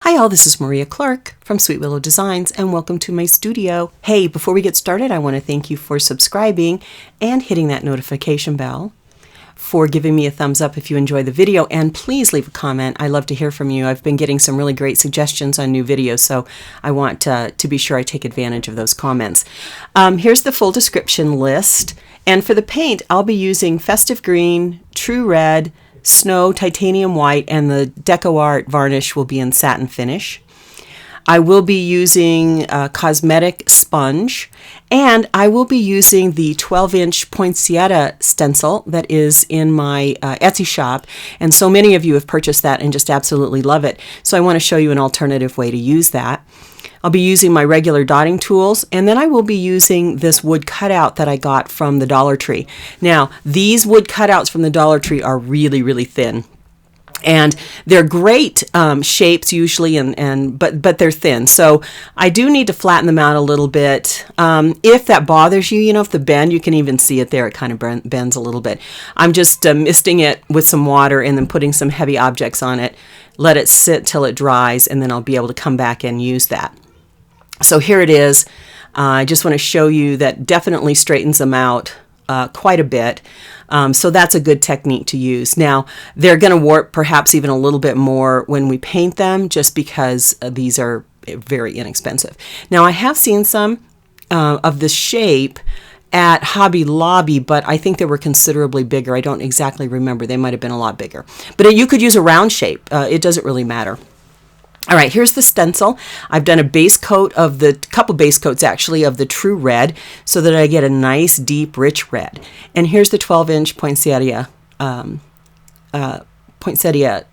Hi all, this is Maria Clark from Sweet Willow Designs and welcome to my studio. Hey, before we get started, I want to thank you for subscribing and hitting that notification bell, for giving me a thumbs up if you enjoy the video, and please leave a comment. I love to hear from you. I've been getting some really great suggestions on new videos, so I want to be sure I take advantage of those comments. Here's the full description list, and for the paint, I'll be using Festive Green, True Red, Snow, Titanium White, and the DecoArt varnish will be in Satin Finish. I will be using a cosmetic sponge, and I will be using the 12-inch Poinsettia stencil that is in my Etsy shop, and so many of you have purchased that and just absolutely love it. So I want to show you an alternative way to use that. I'll be using my regular dotting tools, and then I will be using this wood cutout that I got from the Dollar Tree. Now, these wood cutouts from the Dollar Tree are really, really thin. And they're great shapes usually, but they're thin. So I do need to flatten them out a little bit. If that bothers you, if the bend, you can even see it there. It kind of bends a little bit. I'm just misting it with some water and then putting some heavy objects on it. Let it sit till it dries, and then I'll be able to come back and use that. So here it is. I just want to show you that definitely straightens them out quite a bit. So that's a good technique to use. Now, they're going to warp perhaps even a little bit more when we paint them, just because these are very inexpensive. Now, I have seen some of this shape at Hobby Lobby, but I think they were considerably bigger. I don't exactly remember. They might have been a lot bigger. But you could use a round shape. It doesn't really matter. All right, here's the stencil. I've done a base coat of couple base coats actually of the True Red so that I get a nice deep rich red. And here's the 12-inch Poinsettia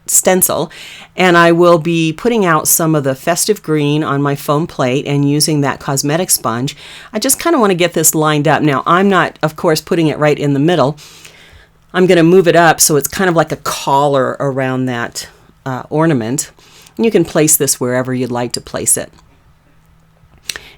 stencil, and I will be putting out some of the Festive Green on my foam plate and using that cosmetic sponge. I just kind of want to get this lined up. Now, I'm not, of course, putting it right in the middle. I'm going to move it up so it's kind of like a collar around that ornament. And you can place this wherever you'd like to place it.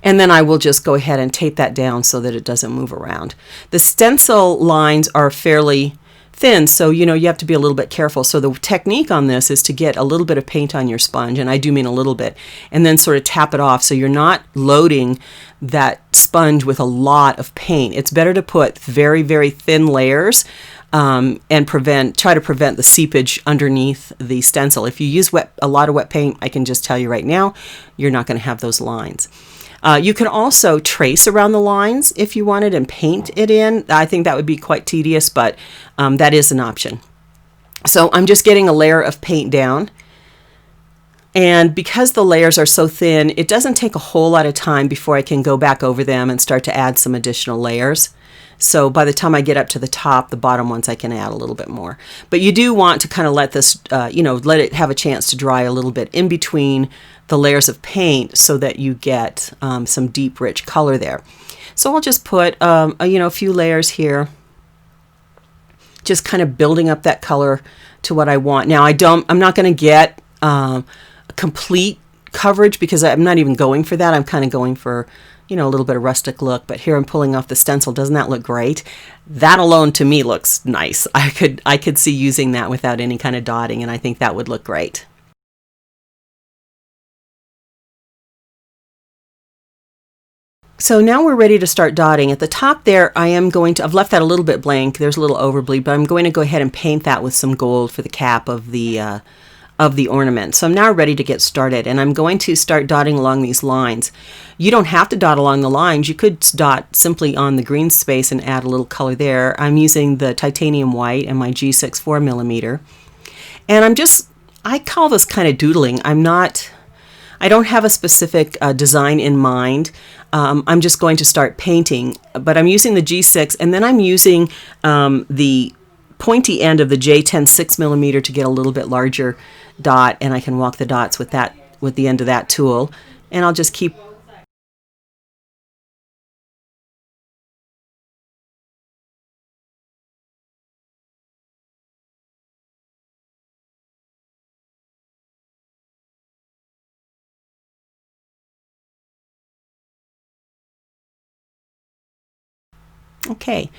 And then I will just go ahead and tape that down so that it doesn't move around. The stencil lines are fairly thin, so you have to be a little bit careful. So the technique on this is to get a little bit of paint on your sponge, and I do mean a little bit, and then sort of tap it off so you're not loading that sponge with a lot of paint. It's better to put very, very thin layers and try to prevent the seepage underneath the stencil. If you use a lot of wet paint, I can just tell you right now, you're not going to have those lines. You can also trace around the lines if you wanted and paint it in. I think that would be quite tedious, but that is an option. So I'm just getting a layer of paint down. And because the layers are so thin, it doesn't take a whole lot of time before I can go back over them and start to add some additional layers. So by the time I get up to the top, the bottom ones I can add a little bit more. But you do want to kind of let this, let it have a chance to dry a little bit in between the layers of paint so that you get some deep, rich color there. So I'll just put, a few layers here, just kind of building up that color to what I want. Now I'm not going to get complete coverage because I'm not even going for that. I'm kind of going for a little bit of rustic look, but here I'm pulling off the stencil. Doesn't that look great? That alone to me looks nice. I could see using that without any kind of dotting, and I think that would look great. So now we're ready to start dotting. At the top there, I've left that a little bit blank. There's a little overbleed, but I'm going to go ahead and paint that with some gold for the cap of the ornament. So I'm now ready to get started, and I'm going to start dotting along these lines. You don't have to dot along the lines. You could dot simply on the green space and add a little color there. I'm using the Titanium White and my G6 4mm. And I call this kind of doodling. I don't have a specific design in mind. I'm just going to start painting, but I'm using the G6, and then I'm using the pointy end of the J10 6mm to get a little bit larger dot, and I can walk the dots with the end of that tool, and I'll just keep okay.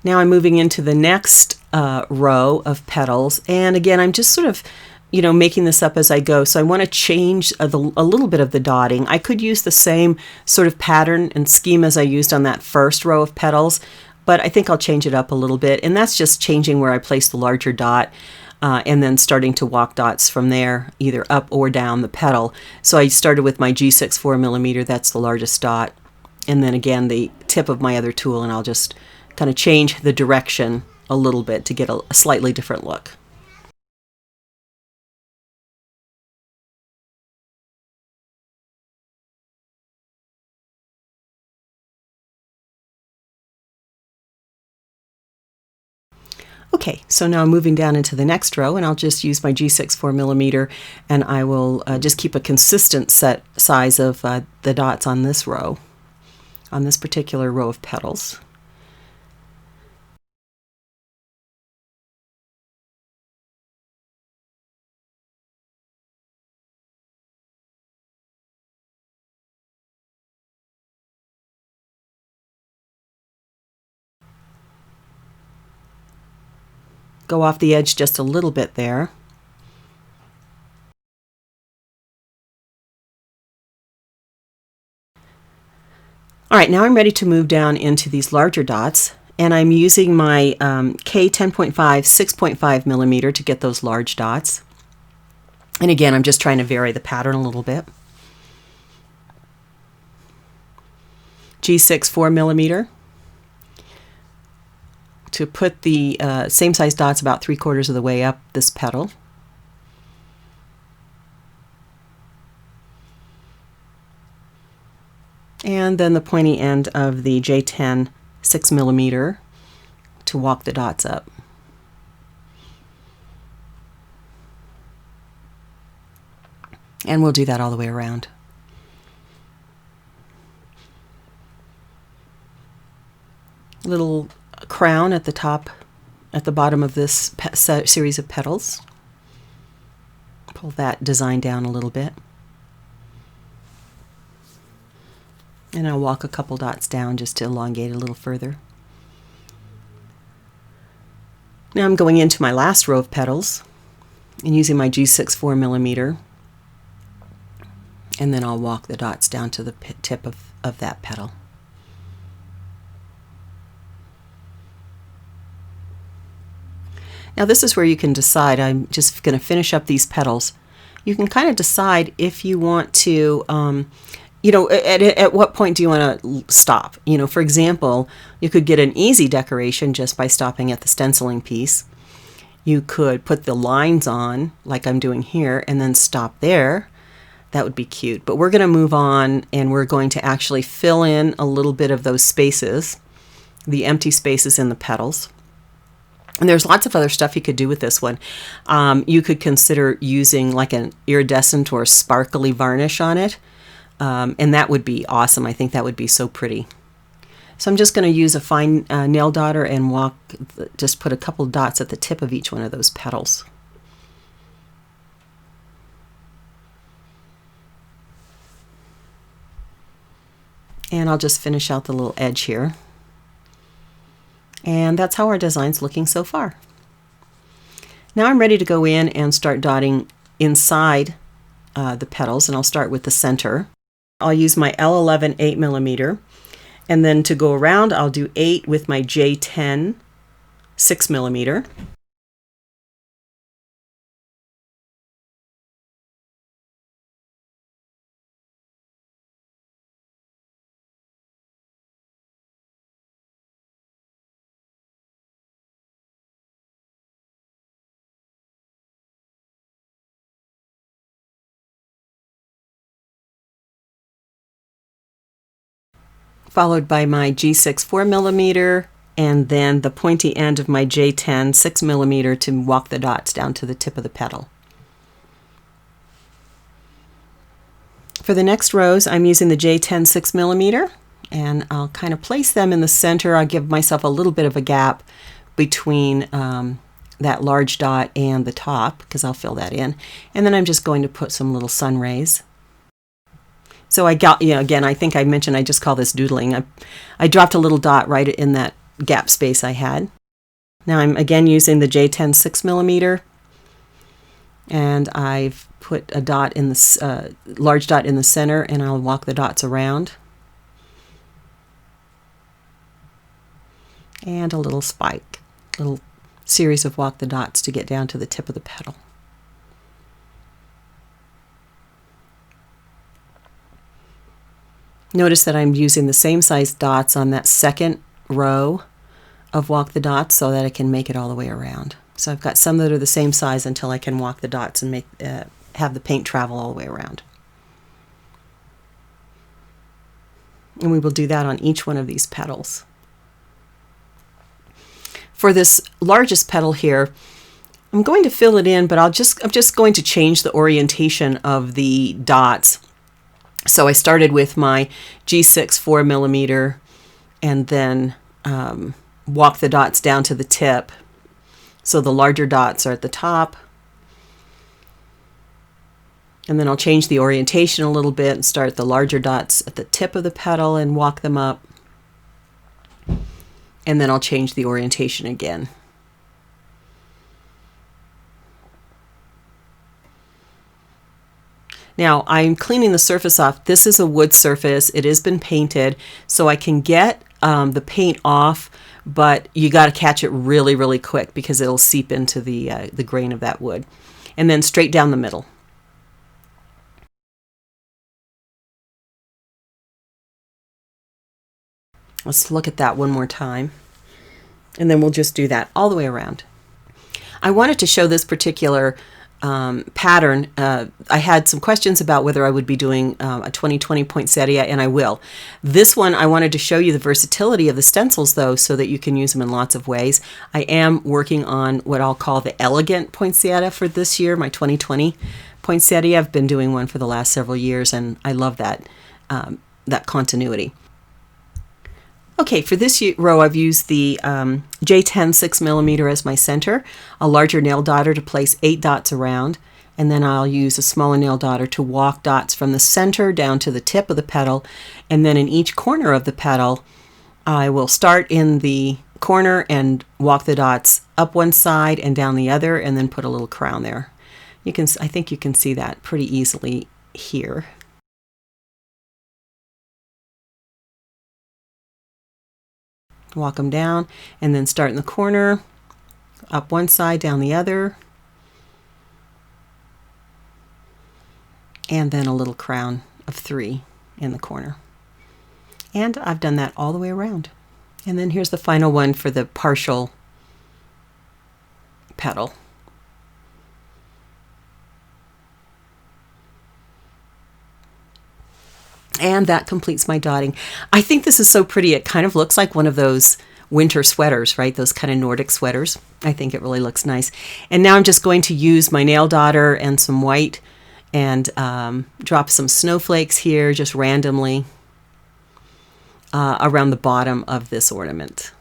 Now I'm moving into the next row of petals, and again I'm just sort of making this up as I go. So I want to change a little bit of the dotting. I could use the same sort of pattern and scheme as I used on that first row of petals, but I think I'll change it up a little bit. And that's just changing where I place the larger dot and then starting to walk dots from there, either up or down the petal. So I started with my G6 4mm, that's the largest dot. And then again, the tip of my other tool, and I'll just kind of change the direction a little bit to get a slightly different look. Okay, so now I'm moving down into the next row, and I'll just use my G6 4mm, and I will just keep a consistent set size of the dots on this row, on this particular row of petals. Go off the edge just a little bit there. All right, now I'm ready to move down into these larger dots, and I'm using my K 10.5 6.5mm to get those large dots. And again, I'm just trying to vary the pattern a little bit. G6 4mm to put the same size dots about 3/4 of the way up this petal. And then the pointy end of the J10 6mm to walk the dots up. And we'll do that all the way around. Little crown at the top, at the bottom of this series of petals. Pull that design down a little bit. And I'll walk a couple dots down just to elongate a little further. Now I'm going into my last row of petals and using my G6 4mm, and then I'll walk the dots down to the tip of that petal. Now this is where you can decide. I'm just going to finish up these petals. You can kind of decide if you want to, at what point do you want to stop? For example, you could get an easy decoration just by stopping at the stenciling piece. You could put the lines on, like I'm doing here, and then stop there. That would be cute. But we're going to move on, and we're going to actually fill in a little bit of those spaces, the empty spaces in the petals. And there's lots of other stuff you could do with this one. You could consider using like an iridescent or sparkly varnish on it. And that would be awesome. I think that would be so pretty. So I'm just going to use a fine nail dotter and just put a couple dots at the tip of each one of those petals. And I'll just finish out the little edge here. And that's how our design's looking so far. Now I'm ready to go in and start dotting inside the petals, and I'll start with the center. I'll use my L11 8mm, and then to go around I'll do 8 with my J10 6mm. Followed by my G6 4mm, and then the pointy end of my J10 6mm to walk the dots down to the tip of the petal. For the next rows, I'm using the J10 6mm, and I'll kind of place them in the center. I'll give myself a little bit of a gap between that large dot and the top, because I'll fill that in. And then I'm just going to put some little sun rays. So I got, again, I think I mentioned I just call this doodling. I dropped a little dot right in that gap space I had. Now I'm again using the J10 6mm, And I've put a dot in the large dot in the center, and I'll walk the dots around. And a little spike, little series of walk the dots to get down to the tip of the petal. Notice that I'm using the same size dots on that second row of walk the dots so that I can make it all the way around. So I've got some that are the same size until I can walk the dots and make have the paint travel all the way around. And we will do that on each one of these petals. For this largest petal here, I'm going to fill it in, but I'm just going to change the orientation of the dots. So I started with my G6 4mm and then walk the dots down to the tip. So the larger dots are at the top. And then I'll change the orientation a little bit and start the larger dots at the tip of the petal and walk them up. And then I'll change the orientation again. Now I'm cleaning the surface off. This is a wood surface. It has been painted, so I can get the paint off, but you got to catch it really, really quick because it'll seep into the grain of that wood. And then straight down the middle. Let's look at that one more time. And then we'll just do that all the way around. I wanted to show this particular pattern. I had some questions about whether I would be doing a 2020 poinsettia, and I will. This one, I wanted to show you the versatility of the stencils, though, so that you can use them in lots of ways. I am working on what I'll call the elegant poinsettia for this year, my 2020 poinsettia. I've been doing one for the last several years, and I love that, that continuity. Okay, for this row I've used the J10 6mm as my center, a larger nail dotter to place 8 dots around, and then I'll use a smaller nail dotter to walk dots from the center down to the tip of the petal, and then in each corner of the petal I will start in the corner and walk the dots up one side and down the other, and then put a little crown there. I think you can see that pretty easily here. Walk them down and then start in the corner, up one side, down the other, and then a little crown of 3 in the corner. And I've done that all the way around. And then here's the final one for the partial petal. And that completes my dotting. I think this is so pretty. It kind of looks like one of those winter sweaters, right? Those kind of Nordic sweaters. I think it really looks nice. And now I'm just going to use my nail dotter and some white and drop some snowflakes here just randomly around the bottom of this ornament.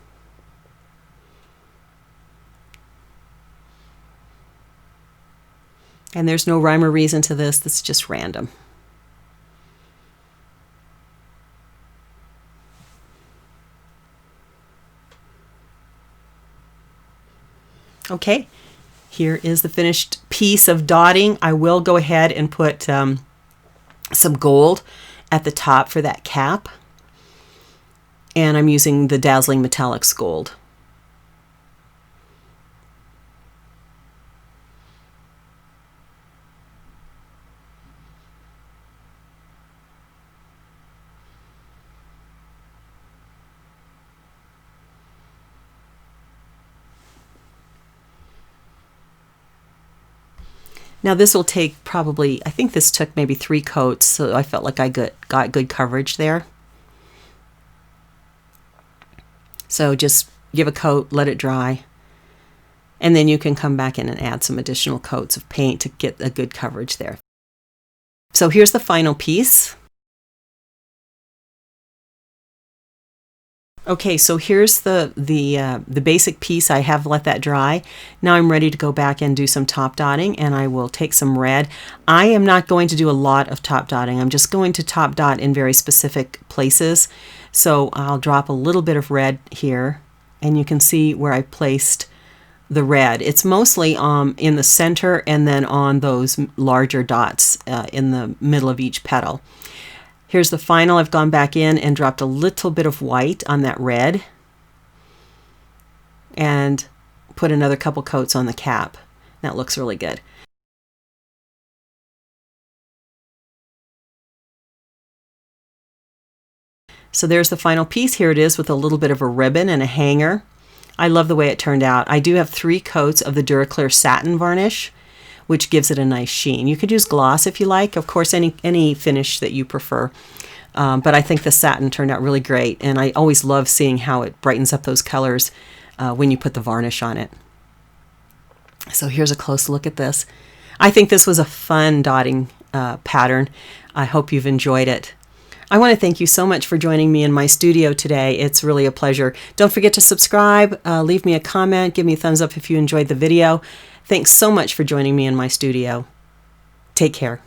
And there's no rhyme or reason to this. This is just random. Okay, here is the finished piece of dotting. I will go ahead and put some gold at the top for that cap. And I'm using the Dazzling Metallics gold. Now this will take probably, I think this took maybe 3 coats, so I felt like I got good coverage there. So just give a coat, let it dry, and then you can come back in and add some additional coats of paint to get a good coverage there. So here's the final piece. Okay, so here's the basic piece. I have let that dry. Now I'm ready to go back and do some top dotting, and I will take some red. I am not going to do a lot of top dotting. I'm just going to top dot in very specific places. So I'll drop a little bit of red here, and you can see where I placed the red. It's mostly in the center and then on those larger dots in the middle of each petal. Here's the final. I've gone back in and dropped a little bit of white on that red and put another couple coats on the cap. That looks really good. So there's the final piece. Here it is with a little bit of a ribbon and a hanger. I love the way it turned out. I do have 3 coats of the Duraclear satin varnish, which gives it a nice sheen. You could use gloss if you like, of course, any finish that you prefer. But I think the satin turned out really great, and I always love seeing how it brightens up those colors when you put the varnish on it. So here's a close look at this. I think this was a fun dotting pattern. I hope you've enjoyed it. I want to thank you so much for joining me in my studio today. It's really a pleasure. Don't forget to subscribe, leave me a comment, give me a thumbs up if you enjoyed the video. Thanks so much for joining me in my studio. Take care.